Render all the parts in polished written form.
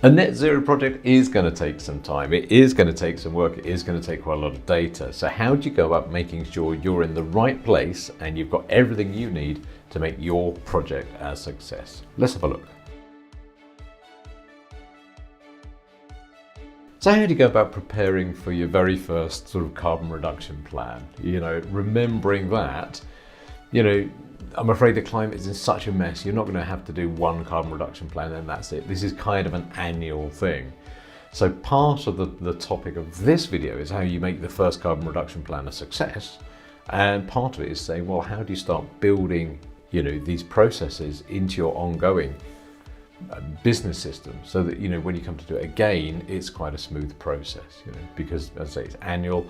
A net zero project is going to take some time. It is going to take some work. It is going to take quite a lot of data. So how do you go about making sure you're in the right place and you've got everything you need to make your project a success? Let's have a look. So how do you go about preparing for your very first sort of carbon reduction plan? Remembering that, I'm afraid the climate is in such a mess. You're not going to have to do one carbon reduction plan and that's it. This is kind of an annual thing. So part of the topic of this video is how you make the first carbon reduction plan a success. And part of it is saying, well, how do you start building, these processes into your ongoing business system so that, when you come to do it again, it's quite a smooth process, because as I say, it's annual.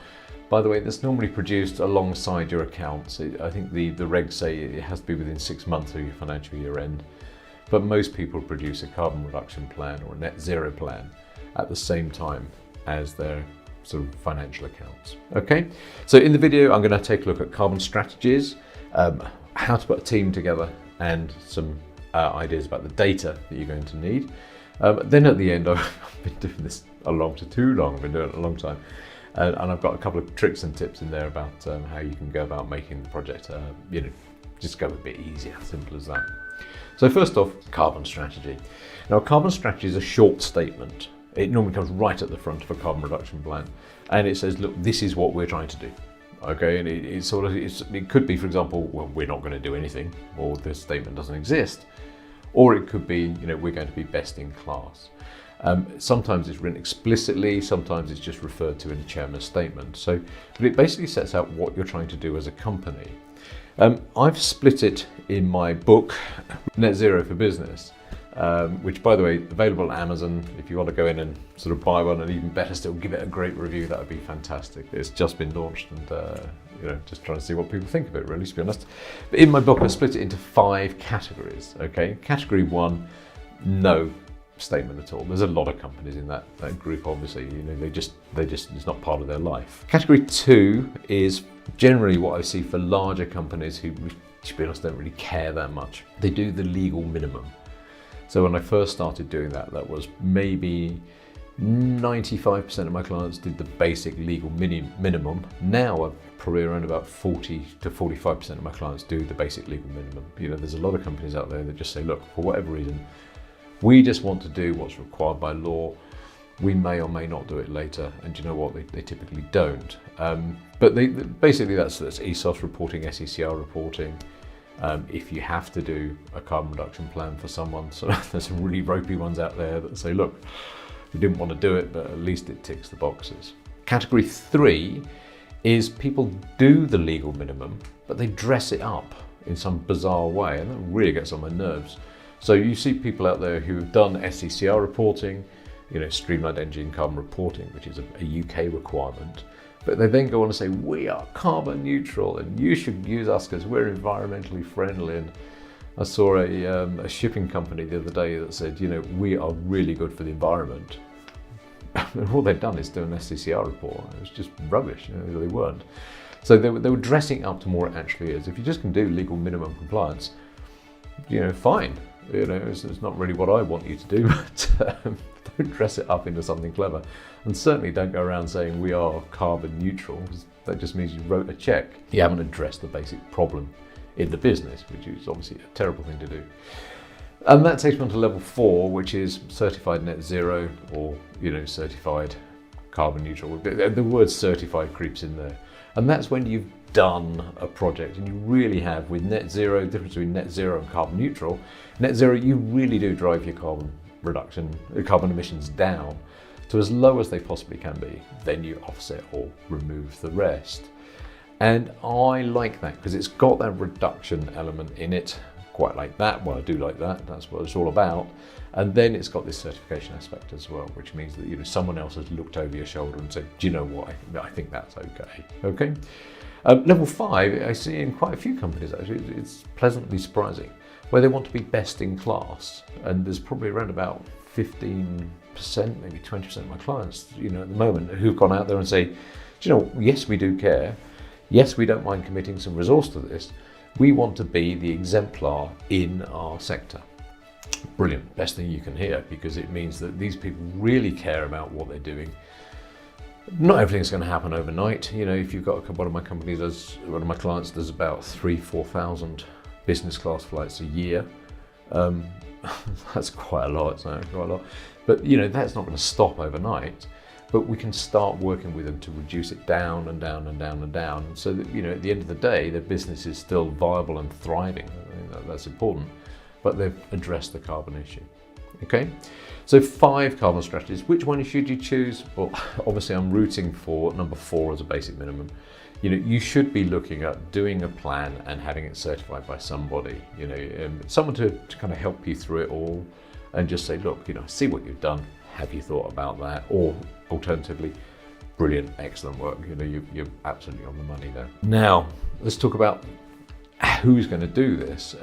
By the way, that's normally produced alongside your accounts. I think the regs say it has to be within 6 months of your financial year end, but most people produce a carbon reduction plan or a net zero plan at the same time as their sort of financial accounts. Okay, so in the video, I'm going to take a look at carbon strategies, how to put a team together, and some ideas about the data that you're going to need. Then at the end, I've been doing this too long, I've been doing it a long time. And I've got a couple of tricks and tips in there about how you can go about making the project, just go a bit easier, simple as that. So first off, carbon strategy. Now, a carbon strategy is a short statement. It normally comes right at the front of a carbon reduction plan. And it says, look, this is what we're trying to do. Okay, and it could be, for example, well, we're not going to do anything, or this statement doesn't exist. Or it could be, we're going to be best in class. Sometimes it's written explicitly, sometimes it's just referred to in the chairman's statement. But it basically sets out what you're trying to do as a company. I've split it in my book, Net Zero for Business, which, by the way, available at Amazon. If you want to go in and sort of buy one, and even better still, give it a great review, that would be fantastic. It's just been launched and just trying to see what people think of it, really, to be honest. But in my book, I split it into 5 categories, okay? Category 1, no statement at all. There's a lot of companies in that group, obviously, they just it's not part of their life. Category 2 is generally what I see for larger companies who, to be honest, don't really care that much. They do the legal minimum. So when I first started doing that was maybe 95% of my clients did the basic legal minimum. Now probably around about 40 to 45% of my clients do the basic legal minimum. There's a lot of companies out there that just say, look, for whatever reason, we just want to do what's required by law. We may or may not do it later, and you know what? They typically don't. But basically that's ESOS reporting, SECR reporting. If you have to do a carbon reduction plan for someone, so there's some really ropey ones out there that say, look, we didn't want to do it, but at least it ticks the boxes. Category 3 is people do the legal minimum, but they dress it up in some bizarre way, and that really gets on my nerves. So you see people out there who have done SECR reporting, streamlined energy and carbon reporting, which is a UK requirement, but they then go on to say, we are carbon neutral and you should use us because we're environmentally friendly. And I saw a shipping company the other day that said, we are really good for the environment. And all they've done is do an SECR report. It was just rubbish, they weren't. So they were dressing up to more it actually is. If you just can do legal minimum compliance, fine. It's not really what I want you to do, but don't dress it up into something clever. And certainly don't go around saying we are carbon neutral, because that just means you wrote a check. You haven't addressed the basic problem in the business, which is obviously a terrible thing to do. And that takes me on to level 4, which is certified net zero, or certified carbon neutral. The word certified creeps in there. And that's when you've done a project and you really have, with net zero, the difference between net zero and carbon neutral. Net zero, you really do drive your carbon emissions down to as low as they possibly can be. Then you offset or remove the rest. And I like that because it's got that reduction element in it. Quite like that. Well, I do like that. That's what it's all about. And then it's got this certification aspect as well, which means that someone else has looked over your shoulder and said, do you know what? I think that's okay. Okay. Level 5, I see in quite a few companies actually. It's pleasantly surprising, where they want to be best in class. And there's probably around about 15%, maybe 20% of my clients, at the moment, who've gone out there and say, do you know, yes, we do care. Yes, we don't mind committing some resource to this. We want to be the exemplar in our sector. Brilliant, best thing you can hear, because it means that these people really care about what they're doing. Not everything's going to happen overnight. You know, if you've got one of my companies, one of my clients does about 3,000-4,000 business class flights a year. That's quite a lot, quite a lot. But you know, that's not going to stop overnight. But we can start working with them to reduce it down and down and down and down, so that, you know, at the end of the day, their business is still viable and thriving. I think that's important. But they've addressed the carbon issue. Okay, so 5 carbon strategies. Which one should you choose? Well, obviously I'm rooting for number 4 as a basic minimum. You know, you should be looking at doing a plan and having it certified by somebody, you know, someone to kind of help you through it all and just say, look, you know, see what you've done. Have you thought about that? Or alternatively, brilliant, excellent work. You know, you're absolutely on the money there. Now, let's talk about who's going to do this.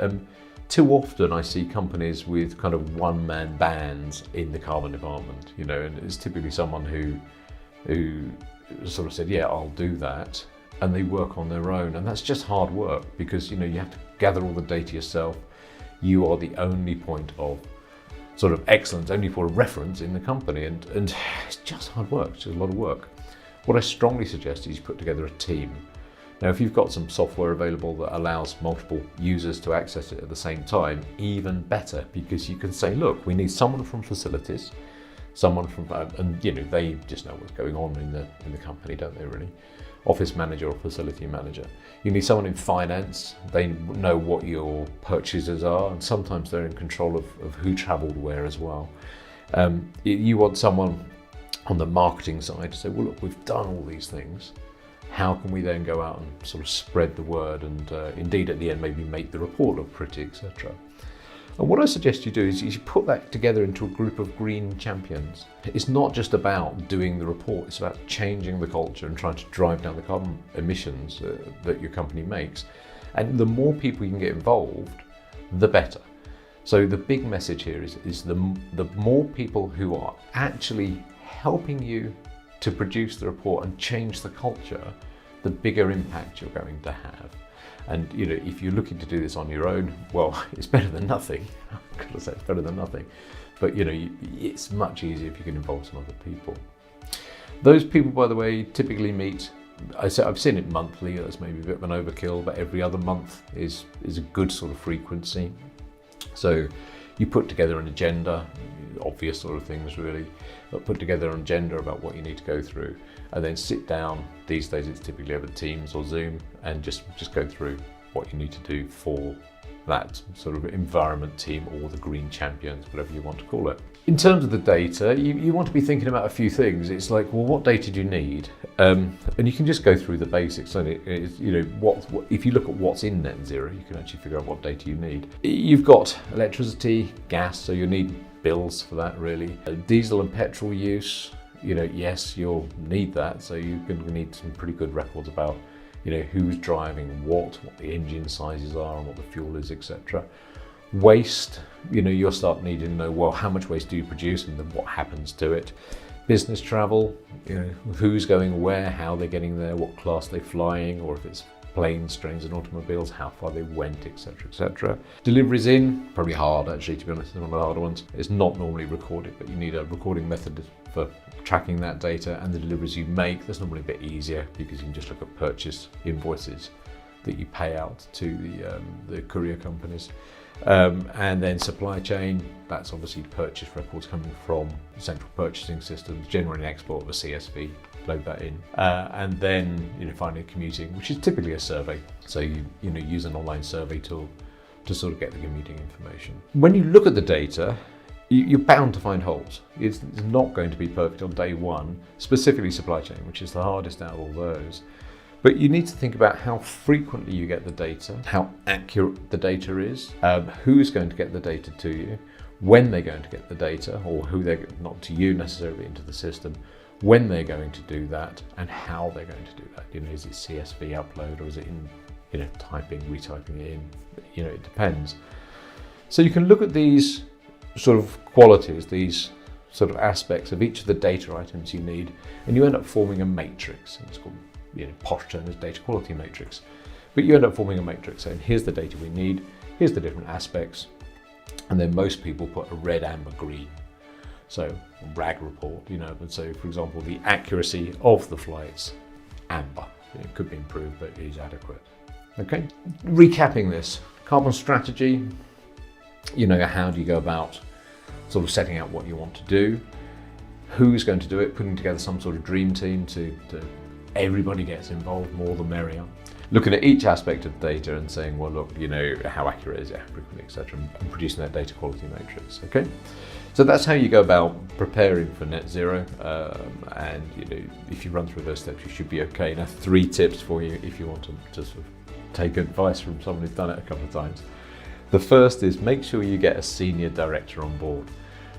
Too often I see companies with kind of one-man bands in the carbon department, you know, and it's typically someone who sort of said, yeah, I'll do that, and they work on their own, and that's just hard work, because, you know, you have to gather all the data yourself. You are the only point of sort of excellence, only for a reference in the company, and it's just hard work. It's just a lot of work. What I strongly suggest is you put together a team. Now, if you've got some software available that allows multiple users to access it at the same time, even better, because you can say, look, we need someone from facilities, someone from, and you know, they just know what's going on in the company, don't they really? Office manager or facility manager. You need someone in finance, they know what your purchases are, and sometimes they're in control of who traveled where as well. You want someone on the marketing side to say, well, look, we've done all these things. How can we then go out and sort of spread the word and indeed at the end maybe make the report look pretty, etc. And what I suggest you do is you put that together into a group of green champions. It's not just about doing the report, it's about changing the culture and trying to drive down the carbon emissions that your company makes. And the more people you can get involved, the better. So the big message here is the more people who are actually helping you to produce the report and change the culture, the bigger impact you're going to have. And you know, if you're looking to do this on your own, well, it's better than nothing. I've got to say, it's better than nothing. But you know, it's much easier if you can involve some other people. Those people, by the way, typically meet, I've seen it monthly. That's maybe a bit of an overkill, but every other month is a good sort of frequency. So you put together an agenda, obvious sort of things really, but put together an agenda about what you need to go through, and then sit down. These days it's typically over Teams or Zoom, and just go through what you need to do for that sort of environment team, or the green champions, whatever you want to call it. In terms of the data, you want to be thinking about a few things. It's like, well, what data do you need? And you can just go through the basics. So you know, what if you look at what's in net zero, you can actually figure out what data you need. You've got electricity, gas, so you need bills for that really. Diesel and petrol use, you know, yes, you'll need that. So you're going to need some pretty good records about, you know, who's driving what the engine sizes are and what the fuel is, etc. Waste, you know, you'll start needing to know, well, how much waste do you produce and then what happens to it. Business travel, you know, who's going where, how they're getting there, what class they're flying, or if it's planes, trains and automobiles, how far they went, etc, etc. Deliveries in, probably hard actually, to be honest, one of the harder ones. It's not normally recorded, but you need a recording method for tracking that data, and the deliveries you make, that's normally a bit easier because you can just look at purchase invoices that you pay out to the courier companies. And then supply chain, that's obviously purchase records coming from central purchasing systems, generally an export of a CSV, load that in. And then, you know, finally commuting, which is typically a survey. So you know, use an online survey tool to sort of get the commuting information. When you look at the data, you're bound to find holes. It's not going to be perfect on day one, specifically supply chain, which is the hardest out of all those. But you need to think about how frequently you get the data, how accurate the data is, who's going to get the data to you, when they're going to get the data, or who they're, not to you necessarily, into the system, when they're going to do that, and how they're going to do that. You know, is it CSV upload, or is it in, you know, typing, retyping it in? You know, it depends. So you can look at these sort of qualities, these sort of aspects of each of the data items you need, and you end up forming a matrix. It's called, you know, posh term is data quality matrix. But you end up forming a matrix saying, here's the data we need, here's the different aspects, And then most people put a red, amber, green. So RAG report, you know, and so for example, the accuracy of the flights, amber. It could be improved, but it is adequate. Okay, recapping this, carbon strategy, you know, how do you go about sort of setting out what you want to do? Who's going to do it? Putting together some sort of dream team to everybody gets involved, more the merrier. Looking at each aspect of data and saying, well, look, you know, how accurate is it, how frequent, etc., and producing that data quality matrix. Okay, so that's how you go about preparing for net zero. And you know, if you run through those steps, you should be okay. Now, 3 tips for you if you want to sort of take advice from someone who's done it a couple of times. The first is make sure you get a senior director on board.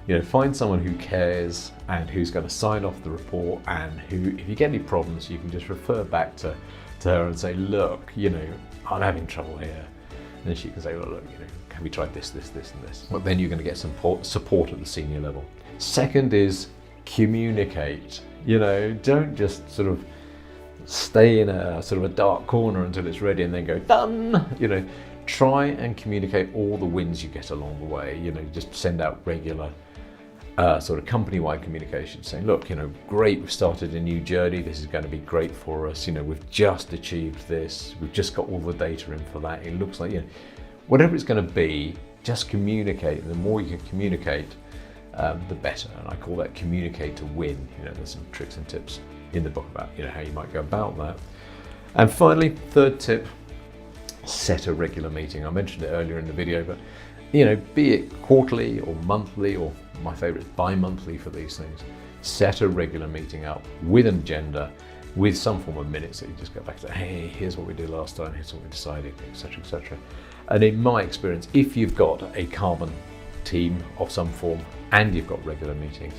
You know, find someone who cares and who's going to sign off the report, and who, if you get any problems, you can just refer back to her and say, look, you know, I'm having trouble here. And then she can say, well, look, you know, have we tried this, this, this, and this? But then you're going to get some support at the senior level. Second is communicate. You know, don't just sort of stay in a sort of a dark corner until it's ready and then go, done. You know, try and communicate all the wins you get along the way. You know, just send out regular sort of company-wide communication saying, look, you know, great, we've started a new journey, this is going to be great for us, you know, we've just achieved this, we've just got all the data in for that, it looks like, you know, whatever it's going to be, just communicate. The more you can communicate, the better. And I call that communicate to win. You know, there's some tricks and tips in the book about, you know, how you might go about that. And finally, third tip, set a regular meeting. I mentioned it earlier in the video, but you know, be it quarterly or monthly, or my favorite is bi-monthly for these things. Set a regular meeting up with an agenda, with some form of minutes that you just go back to, hey, here's what we did last time, here's what we decided, etc., etc. And in my experience, if you've got a carbon team of some form and you've got regular meetings,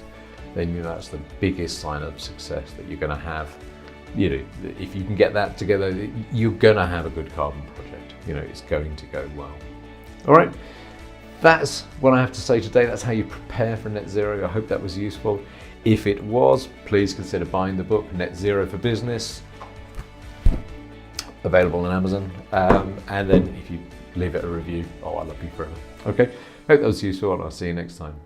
then you know that's the biggest sign of success that you're going to have. You know, if you can get that together, you're going to have a good carbon project. You know, it's going to go well. All right. That's what I have to say today. That's how you prepare for net zero. I hope that was useful. If it was, please consider buying the book, Net Zero for Business, available on Amazon. And then if you leave it a review, oh, I love you forever. Okay, hope that was useful, and I'll see you next time.